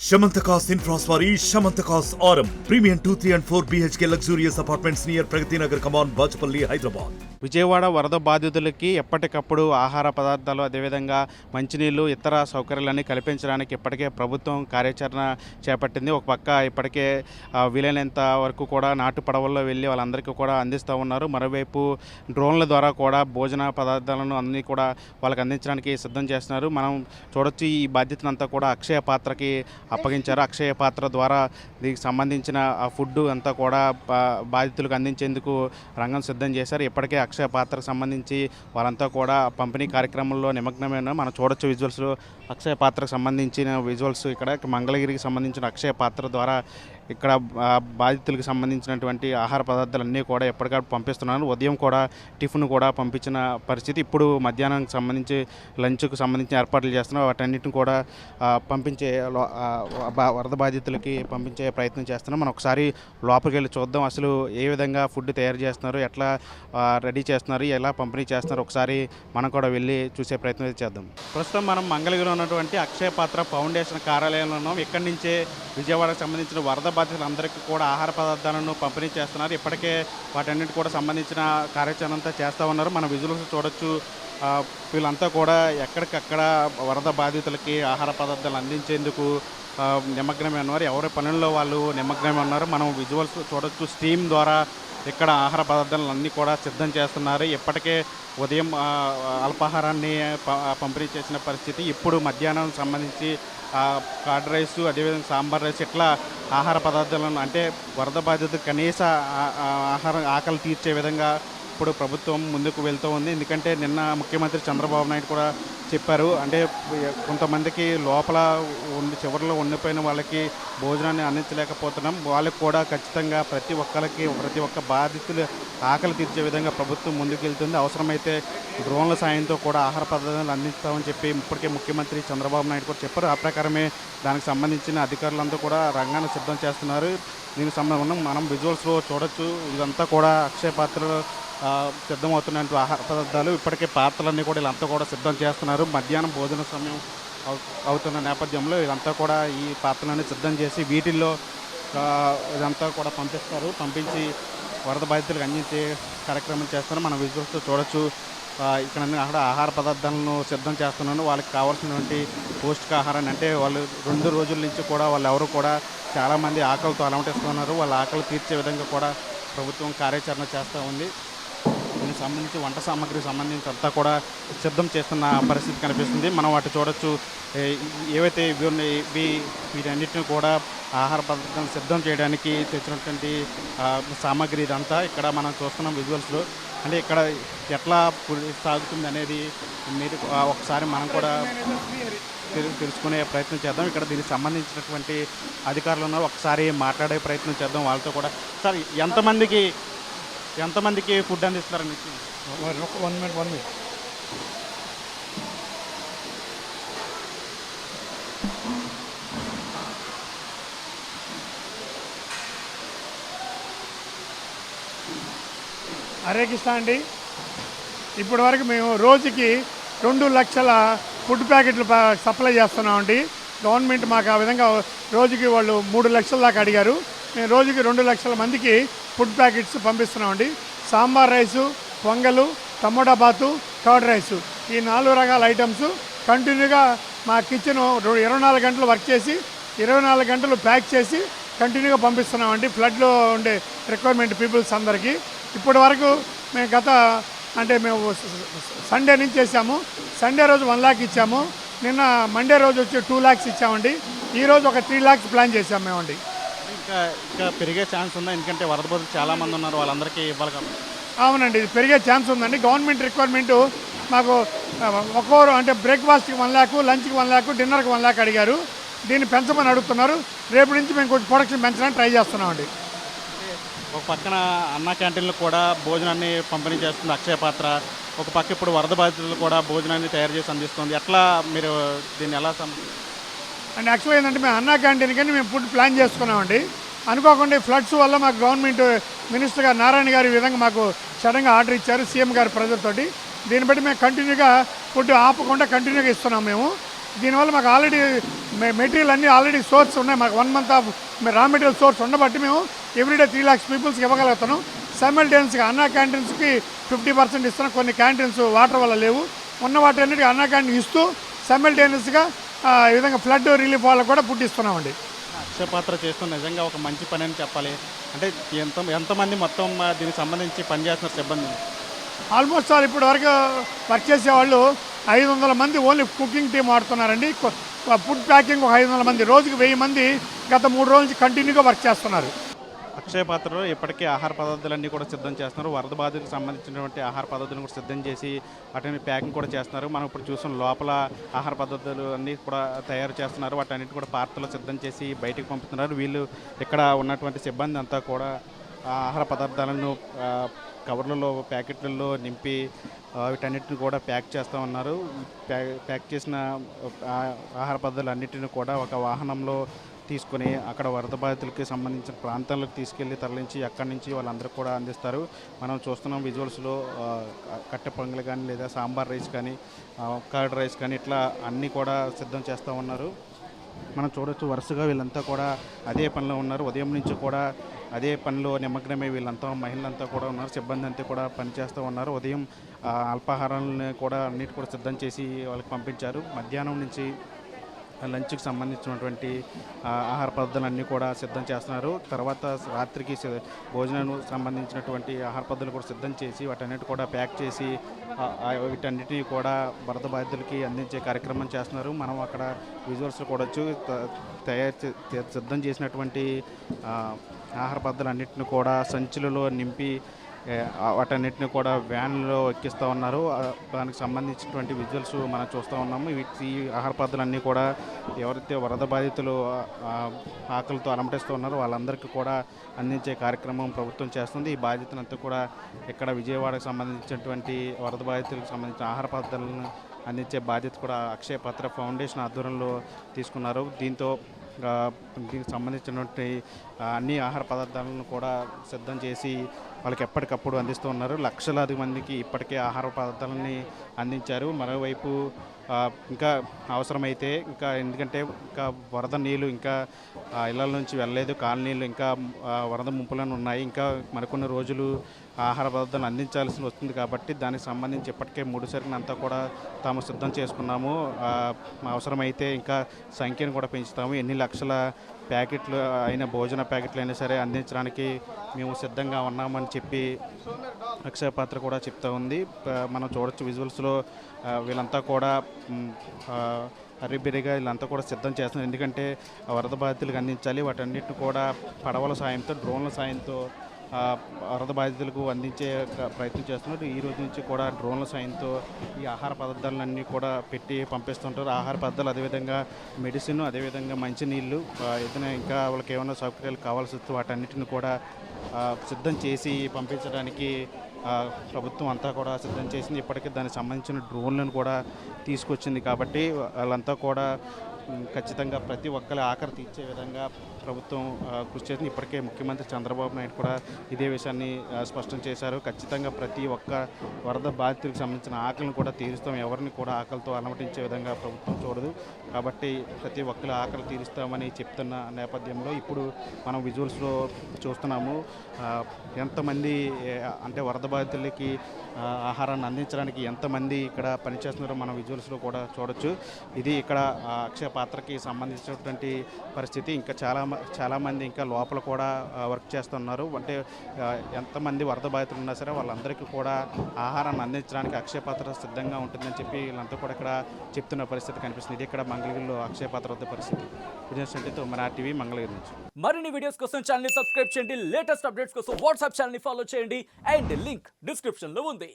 Shamantakas Infraswari, Shamantakas Aurum. Premium 2, 3 and 4 BHK luxurious apartments near Pragati Nagar, Kaman, Bachapalli, Hyderabad. Vijayawada వరద బాధితులకి ఎప్పటికప్పుడు ఆహార పదార్థాలు అదేవిధంగా మంచినీళ్ళు ఇతర సౌకర్యాలన్నీ కల్పించడానికి ఇప్పటికే ప్రభుత్వం కార్యాచరణ చేపట్టింది. ఒక పక్క ఇప్పటికే వీలైనంత వరకు కూడా నాటు పడవల్లో వెళ్ళి వాళ్ళందరికీ కూడా అందిస్తూ ఉన్నారు. మరోవైపు డ్రోన్ల ద్వారా కూడా భోజన పదార్థాలను అన్నీ కూడా వాళ్ళకి అందించడానికి సిద్ధం చేస్తున్నారు. మనం చూడొచ్చు ఈ బాధ్యతనంతా కూడా అక్షయ పాత్రకి అప్పగించారు. అక్షయ పాత్ర ద్వారా దీనికి సంబంధించిన ఫుడ్ అంతా కూడా బాధితులకు అందించేందుకు రంగం సిద్ధం చేశారు. ఇప్పటికే అక్షయ పాత్రకు సంబంధించి వాళ్ళంతా కూడా పంపిణీ కార్యక్రమంలో నిమగ్నమైన మనం చూడొచ్చు విజువల్స్లో. అక్షయ పాత్రకు సంబంధించిన విజువల్స్ ఇక్కడ మంగళగిరికి సంబంధించిన అక్షయ పాత్ర ద్వారా ఇక్కడ బాధితులకు సంబంధించినటువంటి ఆహార పదార్థాలన్నీ కూడా ఎప్పటికప్పుడు పంపిస్తున్నారు. ఉదయం కూడా టిఫిన్ కూడా పంపించిన పరిస్థితి. ఇప్పుడు మధ్యాహ్నానికి సంబంధించి లంచ్కు సంబంధించిన ఏర్పాట్లు చేస్తున్నారు. వాటన్నిటిని కూడా పంపించే వరద బాధితులకి పంపించే ప్రయత్నం చేస్తున్నాం. మనం ఒకసారి లోపలికి వెళ్ళి చూద్దాం. అసలు ఏ విధంగా ఫుడ్ తయారు చేస్తున్నారు, ఎట్లా రెడీ చేస్తున్నారు, ఎలా పంపిణీ చేస్తున్నారు, ఒకసారి మనం కూడా వెళ్ళి చూసే ప్రయత్నం చేద్దాం. ప్రస్తుతం మనం మంగళగిరిలో ఉన్నటువంటి అక్షయ పాత్ర ఫౌండేషన్ కార్యాలయంలో ఉన్నాం. ఇక్కడి నుంచే విజయవాడకు సంబంధించిన వరద బాధితులందరికీ కూడా ఆహార పదార్థాలను పంపిణీ చేస్తున్నారు. ఇప్పటికే వాటన్నిటి కూడా సంబంధించిన కార్యాచరణ అంతా చేస్తూ ఉన్నారు. మన విజువల్స్ చూడొచ్చు. వీళ్ళంతా కూడా ఎక్కడికక్కడ వరద బాధితులకి ఆహార పదార్థాలు అందించేందుకు నిమగ్నమై ఉన్నారు. ఎవరి పనుల్లో వాళ్ళు నిమగ్నమై ఉన్నారు. మనం విజువల్స్ చూడొచ్చు. స్టీమ్ ద్వారా ఇక్కడ ఆహార పదార్థాలను అన్నీ కూడా సిద్ధం చేస్తున్నారు. ఇప్పటికే ఉదయం అల్పాహారాన్ని పంపిణీ చేసిన పరిస్థితి. ఇప్పుడు మధ్యాహ్నం సంబంధించి కర్డ్ రైస్ అదేవిధంగా సాంబార్ రైస్ ఇట్లా ఆహార పదార్థాలను అంటే వరద బాధితులు కనీస ఆకలి తీర్చే విధంగా ఇప్పుడు ప్రభుత్వం ముందుకు వెళ్తూ ఉంది. ఎందుకంటే నిన్న ముఖ్యమంత్రి చంద్రబాబు నాయుడు కూడా చెప్పారు. అంటే కొంతమందికి లోపల చివరిలో ఉండిపోయిన వాళ్ళకి భోజనాన్ని అందించలేకపోతున్నాం. వాళ్ళకి కూడా ఖచ్చితంగా ప్రతి ఒక్క బాధితులు ఆకలి తీర్చే విధంగా ప్రభుత్వం ముందుకు వెళ్తుంది. అవసరమైతే డ్రోన్ల సాయంతో కూడా ఆహార పదార్థాలు అందిస్తామని చెప్పి ఇప్పటికే ముఖ్యమంత్రి చంద్రబాబు నాయుడు కూడా చెప్పారు. ఆ ప్రకారమే దానికి సంబంధించిన అధికారులంతా కూడా రంగాన్ని సిద్ధం చేస్తున్నారు. దీనికి సంబంధం మనం విజువల్స్లో చూడొచ్చు. ఇదంతా కూడా అక్షయ పాత్రలో సిద్ధమవుతున్నట్టు ఆహార పదార్థాలు. ఇప్పటికే పాత్రలన్నీ కూడా వీళ్ళంతా కూడా సిద్ధం చేస్తున్నారు. మధ్యాహ్నం భోజన సమయం అవుతున్న నేపథ్యంలో వీళ్ళంతా కూడా ఈ పాత్రలన్నీ సిద్ధం చేసి వీటిల్లో ఇదంతా కూడా పంపించి వరద బాధితులకు అందించే కార్యక్రమం చేస్తున్నారు. మనం విజువల్స్తో చూడొచ్చు. ఇక్కడ అక్కడ ఆహార పదార్థాలను సిద్ధం చేస్తున్నాను. వాళ్ళకి కావాల్సినటువంటి పౌష్టికాహారాన్ని అంటే వాళ్ళు 2 రోజుల నుంచి కూడా వాళ్ళు ఎవరు కూడా చాలామంది ఆకలితో అలమటిస్తున్నారు. వాళ్ళ ఆకలి తీర్చే విధంగా కూడా ప్రభుత్వం కార్యాచరణ చేస్తూ ఉంది. దీనికి సంబంధించి వంట సామాగ్రికి సంబంధించి అంతా కూడా సిద్ధం చేస్తున్న పరిస్థితి కనిపిస్తుంది. మనం వాటి చూడొచ్చు. ఏవైతే వీటన్నిటిని కూడా ఆహార పదార్థాలను సిద్ధం చేయడానికి తెచ్చినటువంటి సామాగ్రి ఇదంతా ఇక్కడ మనం చూస్తున్నాం విజువల్స్లో. అంటే ఇక్కడ ఎట్లా సాగుతుంది అనేది మీరు ఒకసారి మనం కూడా తెలుసుకునే ప్రయత్నం చేద్దాం. ఇక్కడ దీనికి సంబంధించినటువంటి అధికారులు ఉన్నారు. ఒకసారి మాట్లాడే ప్రయత్నం చేద్దాం వాళ్ళతో కూడా. సార్ ఎంతమందికి ఫుడ్ అందిస్తారండి? 1 minute. హరే కృష్ణ అండి. ఇప్పటి వరకు మేము రోజుకి 2 లక్షల ఫుడ్ ప్యాకెట్లు సప్లై చేస్తున్నామండి. గవర్నమెంట్ మాకు ఆ విధంగా రోజుకి వాళ్ళు 3 లక్షల దాకా అడిగారు. మేము రోజుకి 2 లక్షల మందికి ఫుడ్ ప్యాకెట్స్ పంపిస్తున్నామండి. Sambar rice, pongal, tomato bath, curd rice ఈ 4 రకాల ఐటమ్స్ కంటిన్యూగా మా కిచెన్ 24 గంటలు వర్క్ చేసి 24 గంటలు ప్యాక్ చేసి కంటిన్యూగా పంపిస్తున్నామండి. ఫ్లడ్లో ఉండే రిక్వైర్మెంట్ పీపుల్స్ అందరికీ. ఇప్పటి వరకు మేము మేము సండే నుంచి చేసాము. సండే రోజు 1 lakh ఇచ్చాము. నిన్న మండే రోజు వచ్చి 2 lakhs ఇచ్చామండి. ఈరోజు ఒక 3 lakhs ప్లాన్ చేసాము మేమండి. ఇంకా పెరిగే ఛాన్స్ ఉందా? ఎందుకంటే వరద బాధితులు చాలామంది ఉన్నారు, వాళ్ళందరికీ ఇవ్వాలి కాబట్టి. అవునండి, ఇది పెరిగే ఛాన్స్ ఉందండి. గవర్నమెంట్ రిక్వైర్మెంట్ మాకు ఒక్కోరు అంటే బ్రేక్ఫాస్ట్కి 1 lakh, లంచ్కి 1 lakh, డిన్నర్కి 1 lakh అడిగారు. దీన్ని పెంచమని అడుగుతున్నారు. రేపు నుంచి మేము కొంచెం ప్రొడక్షన్ పెంచడానికి ట్రై చేస్తున్నామండి. ఒక పక్కన అన్న క్యాంటీన్లు కూడా భోజనాన్ని పంపిణీ చేస్తుంది అక్షయ పాత్ర. ఒక పక్క ఇప్పుడు వరద బాధితులు కూడా భోజనాన్ని తయారు చేసి అందిస్తుంది. ఎట్లా మీరు దీన్ని ఎలా అండ్ యాక్చువల్గా ఏంటంటే మేము అన్నా క్యాంటీన్ కానీ మేము ఫుడ్ ప్లాన్ చేసుకున్నామండి. అనుకోకుండా ఫ్లడ్స్ వల్ల మాకు గవర్నమెంట్ మినిస్టర్ గారు నారాయణ గారు ఈ విధంగా మాకు సడన్గా ఆర్డర్ ఇచ్చారు సీఎం గారి ప్రెజర్ తోటి. దీన్ని బట్టి మేము కంటిన్యూగా ఫుడ్ ఆపకుండా కంటిన్యూగా ఇస్తున్నాం. మేము దీనివల్ల మాకు ఆల్రెడీ మెటీరియల్ అన్నీ ఆల్రెడీ సోర్స్ ఉన్నాయి. మాకు 1 month of raw material source ఉండబట్టి మేము ఎవ్రీడే 3 lakhs పీపుల్స్కి ఇవ్వగలుగుతాను. సైమల్టేనియస్గా అన్నా క్యాంటీన్స్కి 50% ఇస్తున్నాం. కొన్ని క్యాంటీన్స్ వాటర్ వల్ల లేవు, ఉన్న వాటి అన్నిటికీ అన్నా క్యాంటీన్ ఇస్తూ సైమల్టేనియస్గా ఈ విధంగా ఫ్లడ్ రిలీఫ్ వాళ్ళకు కూడా ఫుడ్ ఇస్తున్నామండి. అక్షయ పాత్ర చేస్తున్న నిజంగా ఒక మంచి పని అని చెప్పాలి. అంటే ఎంతమంది మొత్తం దీనికి సంబంధించి పనిచేస్తున్నారు సిబ్బంది? ఆల్మోస్ట్ ఆల్ ఇప్పటి వరకు వర్క్ చేసేవాళ్ళు 500 మంది ఓన్లీ కుకింగ్ టీం ఆడుతున్నారండి. ఫుడ్ ప్యాకింగ్ ఒక 500 మంది, రోజుకి 1000 మంది గత 3 రోజుల నుంచి కంటిన్యూగా వర్క్ చేస్తున్నారు. అక్షయ పాత్రలో ఇప్పటికే ఆహార పదార్థాలన్నీ కూడా సిద్ధం చేస్తున్నారు. వరద బాధితులకు సంబంధించినటువంటి ఆహార పదార్థాలను కూడా సిద్ధం చేసి వాటిని ప్యాకింగ్ కూడా చేస్తున్నారు. మనం ఇప్పుడు చూసిన లోపల ఆహార పదార్థాలు అన్నీ కూడా తయారు చేస్తున్నారు. వాటన్నిటి కూడా పాత్రలో సిద్ధం చేసి బయటికి పంపుతున్నారు. వీళ్ళు ఇక్కడ ఉన్నటువంటి సిబ్బంది అంతా కూడా ఆహార పదార్థాలను కవర్లలో ప్యాకెట్లలో నింపి వీటన్నిటిని కూడా ప్యాక్ చేస్తూ ఉన్నారు. ప్యాక్ చేసిన ఆహార పదార్థాలు అన్నిటిని కూడా ఒక వాహనంలో తీసుకొని అక్కడ వరద బాధితులకి సంబంధించిన ప్రాంతాలకు తీసుకెళ్ళి తరలించి అక్కడి నుంచి వాళ్ళందరూ కూడా అందిస్తారు. మనం చూస్తున్నాం విజువల్స్లో కట్టె పొంగల్ కానీ లేదా సాంబార్ రైస్ కానీ కర్డ్ రైస్ కానీ ఇట్లా అన్నీ కూడా సిద్ధం చేస్తూ ఉన్నారు. మనం చూడొచ్చు వరుసగా వీళ్ళంతా కూడా అదే పనిలో ఉన్నారు. ఉదయం నుంచి కూడా అదే పనిలో నిమగ్నమై వీళ్ళంతా మహిళలంతా కూడా ఉన్నారు. సిబ్బంది అంతా కూడా పనిచేస్తూ ఉన్నారు. ఉదయం అల్పాహారాలను కూడా అన్నిటి కూడా సిద్ధం చేసి వాళ్ళకి పంపించారు. మధ్యాహ్నం నుంచి లంచ్కి సంబంధించినటువంటి ఆహార పదార్థాలన్నీ కూడా సిద్ధం చేస్తున్నారు. తర్వాత రాత్రికి భోజనానికి సంబంధించినటువంటి ఆహార పదార్థాలు కూడా సిద్ధం చేసి వాటన్నిటి కూడా ప్యాక్ చేసి వీటన్నిటిని కూడా వరద బాధితులకి అందించే కార్యక్రమం చేస్తున్నారు. మనం అక్కడ విజువల్స్లో కూడా సిద్ధం చేసినటువంటి ఆహార పదార్థాలు అన్నింటిని కూడా సంచులలో నింపి వాటన్నిటిని కూడా వ్యాన్లో ఎక్కిస్తూ ఉన్నారు. దానికి సంబంధించినటువంటి విజువల్స్ మనం చూస్తూ ఉన్నాము. ఈ ఆహార పదార్థాలన్నీ కూడా ఎవరైతే వరద బాధితులు ఆకలితో అలమటిస్తూ ఉన్నారో వాళ్ళందరికీ కూడా అందించే కార్యక్రమం ప్రభుత్వం చేస్తుంది. ఈ బాధ్యతనంతా కూడా ఇక్కడ విజయవాడకు సంబంధించినటువంటి వరద బాధితులకు సంబంధించిన ఆహార పదార్థాలను అందించే బాధ్యత కూడా అక్షయ పాత్ర ఫౌండేషన్ ఆధ్వర్యంలో తీసుకున్నారు. దీనికి సంబంధించినటువంటి అన్ని ఆహార పదార్థాలను కూడా సిద్ధం చేసి వాళ్ళకి ఎప్పటికప్పుడు అందిస్తూ ఉన్నారు. లక్షలాది మందికి ఇప్పటికే ఆహార పదార్థాలని అందించారు. మరోవైపు ఇంకా అవసరమైతే ఎందుకంటే ఇంకా వరద నీళ్ళు ఇంకా ఇళ్ల నుంచి వెళ్ళలేదు, కాలనీలు ఇంకా వరద ముంపులను ఉన్నాయి. ఇంకా మరికొన్ని రోజులు ఆహార పదార్థాలు అందించాల్సి వస్తుంది కాబట్టి దానికి సంబంధించి ఇప్పటికే 3 సరుకునంతా కూడా తాము సిద్ధం చేసుకున్నాము. అవసరమైతే ఇంకా సంఖ్యను కూడా పెంచుతాము. ఎన్ని లక్షల ప్యాకెట్లు అయిన భోజన ప్యాకెట్లు అయినా సరే అందించడానికి మేము సిద్ధంగా ఉన్నామని చెప్పి అక్షయ పాత్ర కూడా చెప్తా ఉంది. మనం చూడొచ్చు విజువల్స్లో వీళ్ళంతా కూడా హరిబెరిగా వీళ్ళంతా కూడా సిద్ధం చేస్తున్నారు. ఎందుకంటే వరద బాధితులకు అందించాలి. వాటన్నిటిని కూడా పడవల సాయంతో డ్రోన్ల సాయంతో వరద బాధితులకు అందించే ప్రయత్నం చేస్తున్నారు. ఈ రోజు నుంచి కూడా డ్రోన్ల సాయంతో ఈ ఆహార పదార్థాలన్నీ కూడా పెట్టి పంపిస్తుంటారు. ఆహార పదార్థాలు అదేవిధంగా మెడిసిన్, అదేవిధంగా మంచినీళ్ళు, ఏదైనా ఇంకా వాళ్ళకి ఏమైనా సౌకర్యాలు కావాల్సి వస్తే వాటన్నిటిని కూడా సిద్ధం చేసి పంపించడానికి ప్రభుత్వం అంతా కూడా సిద్ధం చేసింది. ఇప్పటికే దానికి సంబంధించిన డ్రోన్లను కూడా తీసుకొచ్చింది కాబట్టి వాళ్ళంతా కూడా ఖచ్చితంగా ప్రతి ఒక్కరి ఆఖరి తీర్చే విధంగా ప్రభుత్వం కృషి చేసింది. ఇప్పటికే ముఖ్యమంత్రి చంద్రబాబు నాయుడు కూడా ఇదే విషయాన్ని స్పష్టం చేశారు. ఖచ్చితంగా ప్రతి ఒక్క వరద బాధితులకు సంబంధించిన ఆకలిని కూడా తీరుస్తాం, ఎవరిని కూడా ఆకలితో అలమటించే విధంగా ప్రభుత్వం చూడదు. కాబట్టి ప్రతి ఒక్కరి ఆకలి తీరుస్తామని చెప్తున్న నేపథ్యంలో ఇప్పుడు మనం విజువల్స్లో చూస్తున్నాము ఎంతమంది అంటే వరద బాధితులకి ఆహారాన్ని అందించడానికి ఎంతమంది ఇక్కడ పనిచేస్తున్నారో మనం విజువల్స్లో కూడా చూడొచ్చు. ఇది ఇక్కడ అక్షయ పాత్రకి సంబంధించినటువంటి పరిస్థితి. ఇంకా చాలామంది ఇంకా లోపల కూడా వర్క్ చేస్తున్నారు. అంటే ఎంతమంది వరద బాధితులు ఉన్నా సరే వాళ్ళందరికీ కూడా ఆహారాన్ని అందించడానికి అక్షయ పాత్ర సిద్ధంగా ఉంటుందని చెప్పి వీళ్ళంతా కూడా ఇక్కడ చెప్తున్న పరిస్థితి కనిపిస్తుంది. ఇది ఇక్కడ మంగళగిరిలో అక్షయ పాత్ర వద్ద పరిస్థితి. విజయశంటితో మన టీవీ మంగళగిరి నుంచి. మరిన్ని వీడియోస్ కోసం ఛానల్ ని సబ్స్క్రైబ్ చేయండి. లేటెస్ట్ అప్డేట్స్ కోసం వాట్సాప్ ఛానల్ ని ఫాలో చేయండి. అండ్ లింక్ డిస్క్రిప్షన్ లో ఉంది.